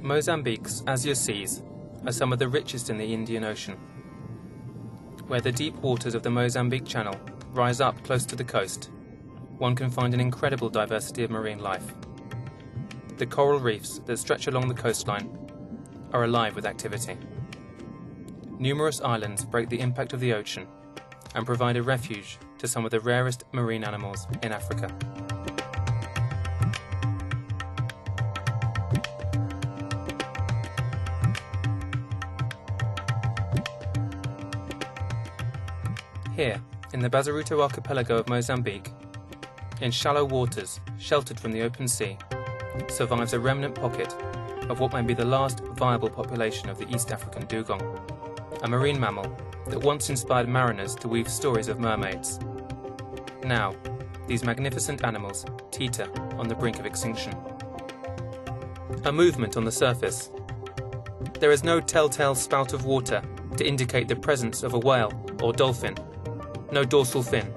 Mozambique's azure seas are some of the richest in the Indian Ocean. Where the deep waters of the Mozambique Channel rise up close to the coast, one can find an incredible diversity of marine life. The coral reefs that stretch along the coastline are alive with activity. Numerous islands break the impact of the ocean and provide a refuge to some of the rarest marine animals in Africa. Here, in the Bazaruto Archipelago of Mozambique, in shallow waters sheltered from the open sea, survives a remnant pocket of what may be the last viable population of the East African dugong, a marine mammal that once inspired mariners to weave stories of mermaids. Now, these magnificent animals teeter on the brink of extinction. A movement on the surface. There is no telltale spout of water to indicate the presence of a whale or dolphin. No dorsal fin.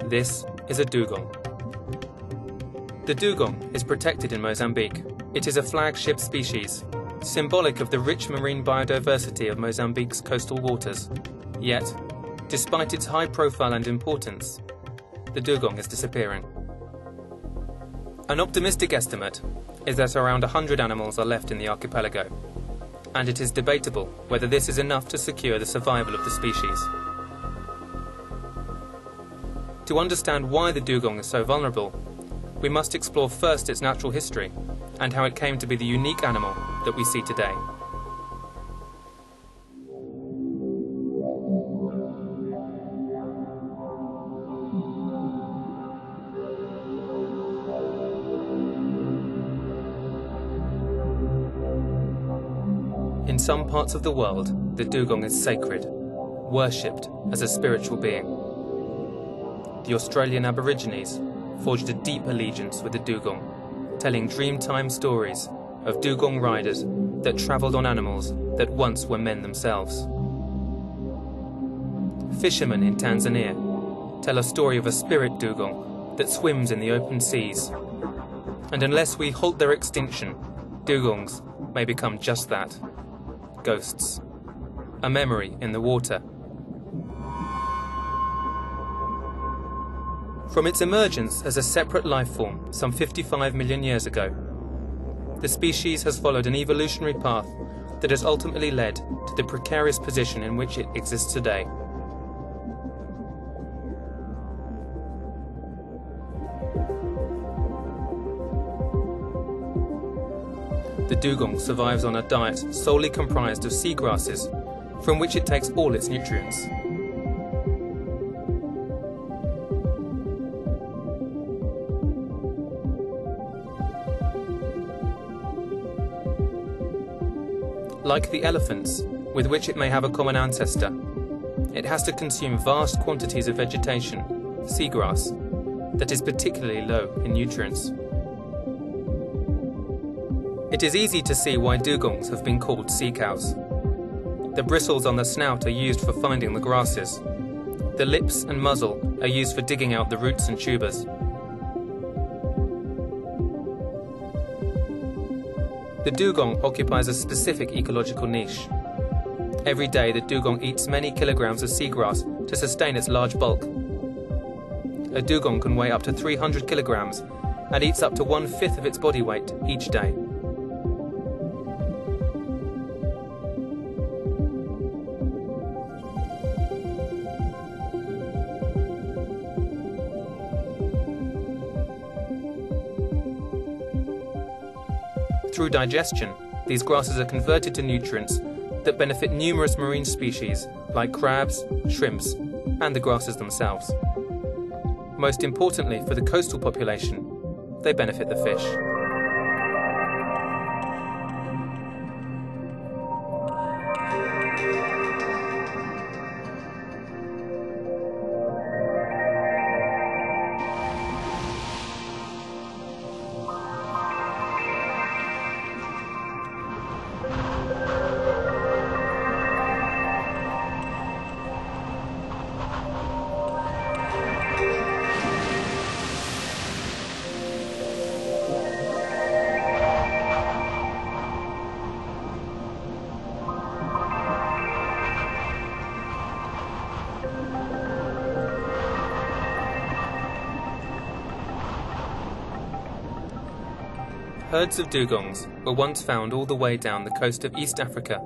This is a dugong. The dugong is protected in Mozambique. It is a flagship species, symbolic of the rich marine biodiversity of Mozambique's coastal waters. Yet, despite its high profile and importance, the dugong is disappearing. An optimistic estimate is that around 100 animals are left in the archipelago, and it is debatable whether this is enough to secure the survival of the species. To understand why the dugong is so vulnerable, we must explore first its natural history and how it came to be the unique animal that we see today. In some parts of the world, the dugong is sacred, worshipped as a spiritual being. The Australian Aborigines forged a deep allegiance with the dugong, telling dreamtime stories of dugong riders that travelled on animals that once were men themselves. Fishermen in Tanzania tell a story of a spirit dugong that swims in the open seas, and unless we halt their extinction, dugongs may become just that, ghosts, a memory in the water. From its emergence as a separate life form some 55 million years ago, the species has followed an evolutionary path that has ultimately led to the precarious position in which it exists today. The dugong survives on a diet solely comprised of seagrasses, from which it takes all its nutrients. Like the elephants, with which it may have a common ancestor, it has to consume vast quantities of vegetation, seagrass, that is particularly low in nutrients. It is easy to see why dugongs have been called sea cows. The bristles on the snout are used for finding the grasses. The lips and muzzle are used for digging out the roots and tubers. The dugong occupies a specific ecological niche. Every day the dugong eats many kilograms of seagrass to sustain its large bulk. A dugong can weigh up to 300 kilograms and eats up to 1/5 of its body weight each day. Through digestion, these grasses are converted to nutrients that benefit numerous marine species like crabs, shrimps, and the grasses themselves. Most importantly for the coastal population, they benefit the fish. Herds of dugongs were once found all the way down the coast of East Africa,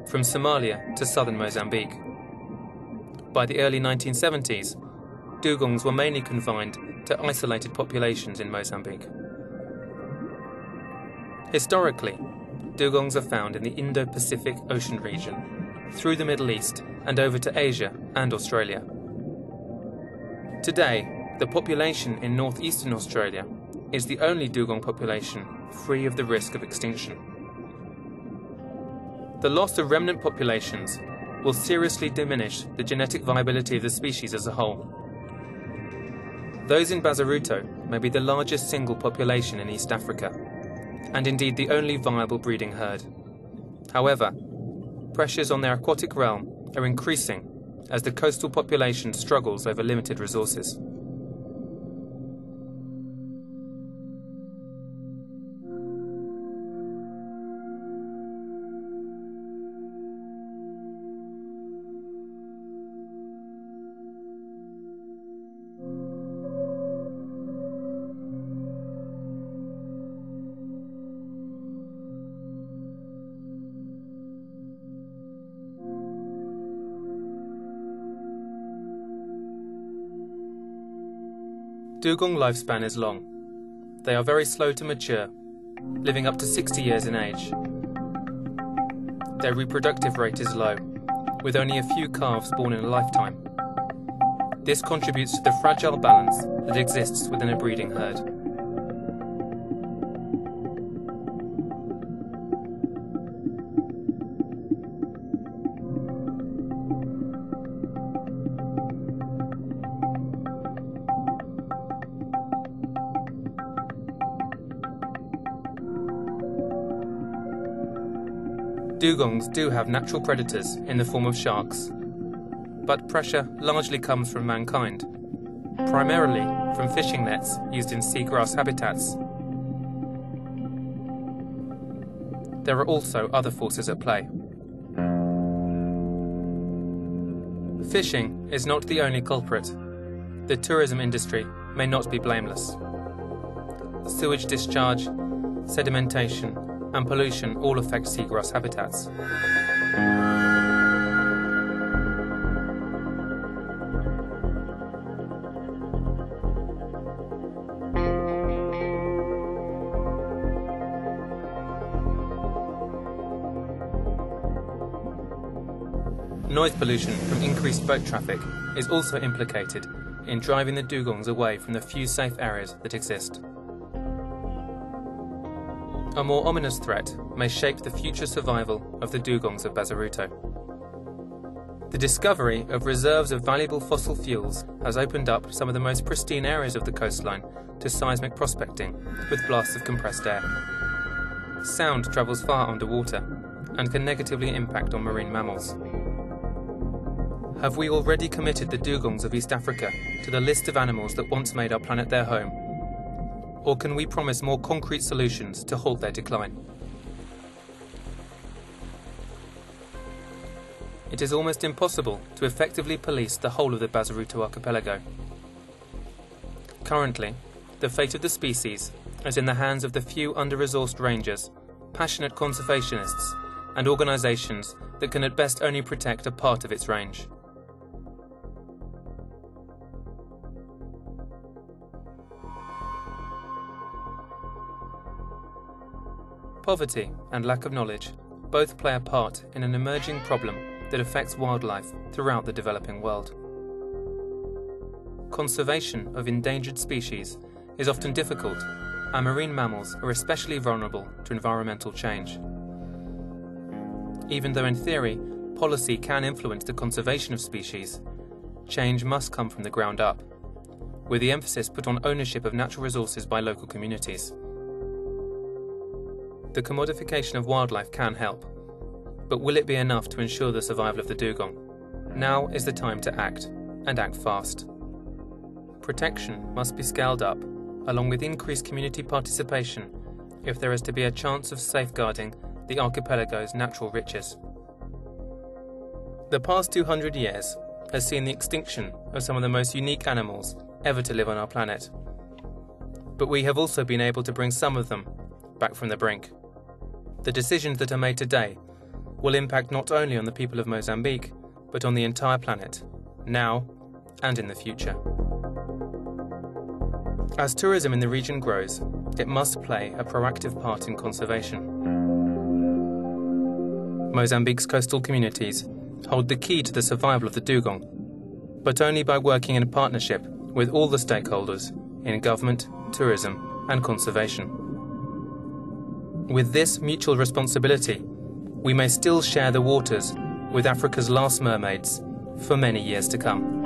from Somalia to southern Mozambique. By the early 1970s, dugongs were mainly confined to isolated populations in Mozambique. Historically, dugongs are found in the Indo-Pacific Ocean region, through the Middle East and over to Asia and Australia. Today, the population in northeastern Australia is the only dugong population free of the risk of extinction. The loss of remnant populations will seriously diminish the genetic viability of the species as a whole. Those in Bazaruto may be the largest single population in East Africa, and indeed the only viable breeding herd. However, pressures on their aquatic realm are increasing as the coastal population struggles over limited resources. Dugong lifespan is long. They are very slow to mature, living up to 60 years in age. Their reproductive rate is low, with only a few calves born in a lifetime. This contributes to the fragile balance that exists within a breeding herd. Dugongs do have natural predators in the form of sharks, but pressure largely comes from mankind, primarily from fishing nets used in seagrass habitats. There are also other forces at play. Fishing is not the only culprit. The tourism industry may not be blameless. Sewage discharge, sedimentation, and pollution all affect seagrass habitats. Noise pollution from increased boat traffic is also implicated in driving the dugongs away from the few safe areas that exist. A more ominous threat may shape the future survival of the dugongs of Bazaruto. The discovery of reserves of valuable fossil fuels has opened up some of the most pristine areas of the coastline to seismic prospecting with blasts of compressed air. Sound travels far underwater and can negatively impact on marine mammals. Have we already committed the dugongs of East Africa to the list of animals that once made our planet their home? Or can we promise more concrete solutions to halt their decline? It is almost impossible to effectively police the whole of the Bazaruto Archipelago. Currently, the fate of the species is in the hands of the few under-resourced rangers, passionate conservationists, and organisations that can at best only protect a part of its range. Poverty and lack of knowledge both play a part in an emerging problem that affects wildlife throughout the developing world. Conservation of endangered species is often difficult, and marine mammals are especially vulnerable to environmental change. Even though in theory, policy can influence the conservation of species, change must come from the ground up, with the emphasis put on ownership of natural resources by local communities. The commodification of wildlife can help, but will it be enough to ensure the survival of the dugong? Now is the time to act, and act fast. Protection must be scaled up, along with increased community participation, if there is to be a chance of safeguarding the archipelago's natural riches. The past 200 years has seen the extinction of some of the most unique animals ever to live on our planet. But we have also been able to bring some of them back from the brink. The decisions that are made today will impact not only on the people of Mozambique, but on the entire planet, now and in the future. As tourism in the region grows, it must play a proactive part in conservation. Mozambique's coastal communities hold the key to the survival of the dugong, but only by working in partnership with all the stakeholders in government, tourism and conservation. With this mutual responsibility, we may still share the waters with Africa's last mermaids for many years to come.